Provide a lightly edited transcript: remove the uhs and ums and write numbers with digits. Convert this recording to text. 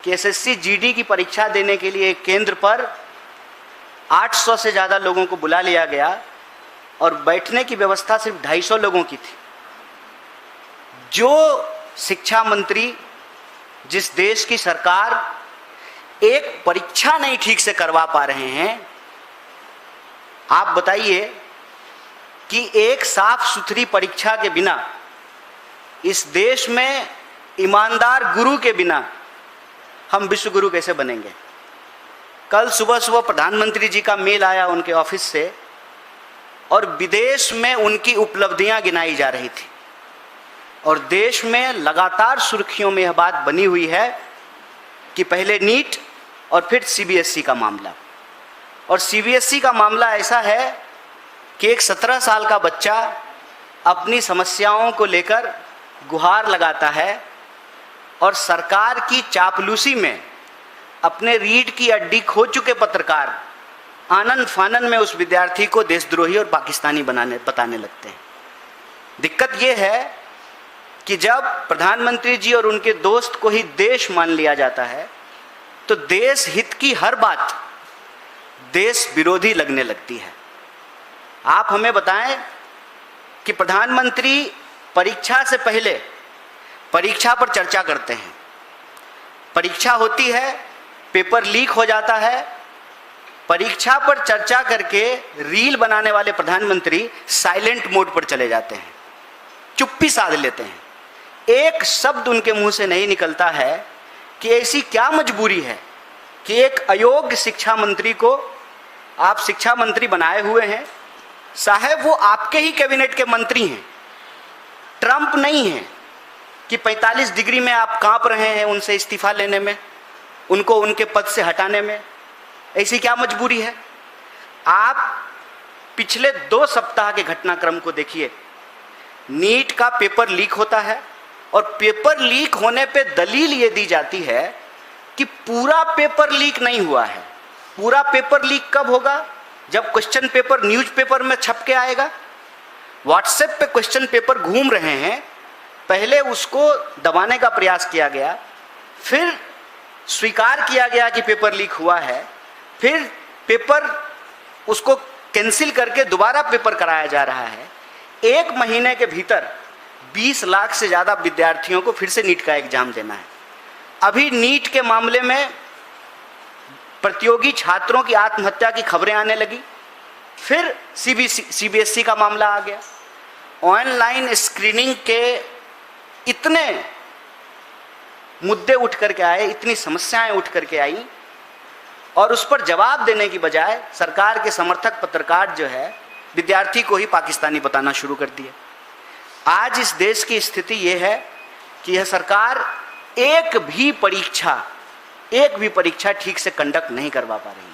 कि SSC GD की परीक्षा देने के लिए केंद्र पर 800 से ज़्यादा लोगों को बुला लिया गया और बैठने की व्यवस्था सिर्फ 250 लोगों की थी। जो शिक्षा मंत्री, जिस देश की सरकार एक परीक्षा नहीं ठीक से करवा पा रहे हैं, आप बताइए कि एक साफ सुथरी परीक्षा के बिना, इस देश में ईमानदार गुरु के बिना हम विश्व गुरु कैसे बनेंगे। कल सुबह सुबह प्रधानमंत्री जी का मेल आया उनके ऑफिस से और विदेश में उनकी उपलब्धियां गिनाई जा रही थी और देश में लगातार सुर्खियों में यह बात बनी हुई है कि पहले नीट और फिर सीबीएसई का मामला। और सीबीएसई का मामला ऐसा है कि एक 17 साल का बच्चा अपनी समस्याओं को लेकर गुहार लगाता है और सरकार की चापलूसी में अपने रीढ़ की हड्डी खो चुके पत्रकार आनंद फानन में उस विद्यार्थी को देशद्रोही और पाकिस्तानी बताने लगते हैं। दिक्कत यह है कि जब प्रधानमंत्री जी और उनके दोस्त को ही देश मान लिया जाता है तो देश हित की हर बात देश विरोधी लगने लगती है। आप हमें बताएं कि प्रधानमंत्री परीक्षा से पहले परीक्षा पर चर्चा करते हैं, परीक्षा होती है, पेपर लीक हो जाता है, परीक्षा पर चर्चा करके रील बनाने वाले प्रधानमंत्री साइलेंट मोड पर चले जाते हैं, चुप्पी साध लेते हैं। एक शब्द उनके मुंह से नहीं निकलता है कि ऐसी क्या मजबूरी है कि एक अयोग्य शिक्षा मंत्री को आप शिक्षा मंत्री बनाए हुए हैं। साहब, वो आपके ही कैबिनेट के मंत्री हैं, ट्रंप नहीं है कि 45 डिग्री में आप कांप रहे हैं उनसे इस्तीफा लेने में, उनको उनके पद से हटाने में। ऐसी क्या मजबूरी है? आप पिछले 2 सप्ताह के घटनाक्रम को देखिए। नीट का पेपर लीक होता है और पेपर लीक होने पे दलील ये दी जाती है कि पूरा पेपर लीक नहीं हुआ है। पूरा पेपर लीक कब होगा? जब क्वेश्चन पेपर न्यूज़पेपर में छप के आएगा। व्हाट्सएप पे क्वेश्चन पेपर घूम रहे हैं, पहले उसको दबाने का प्रयास किया गया, फिर स्वीकार किया गया कि पेपर लीक हुआ है, फिर पेपर उसको कैंसिल करके दोबारा पेपर कराया जा रहा है। 1 महीने के भीतर 20 लाख से ज़्यादा विद्यार्थियों को फिर से नीट का एग्जाम देना है। अभी नीट के मामले में प्रतियोगी छात्रों की आत्महत्या की खबरें आने लगी, फिर सीबीएसई का मामला आ गया। ऑनलाइन स्क्रीनिंग के इतने मुद्दे उठ करके आए, इतनी समस्याएं उठ करके आई और उस पर जवाब देने की बजाय सरकार के समर्थक पत्रकार जो है विद्यार्थी को ही पाकिस्तानी बताना शुरू कर दिए। आज इस देश की स्थिति यह है कि यह सरकार एक भी परीक्षा ठीक से कंडक्ट नहीं करवा पा रही है।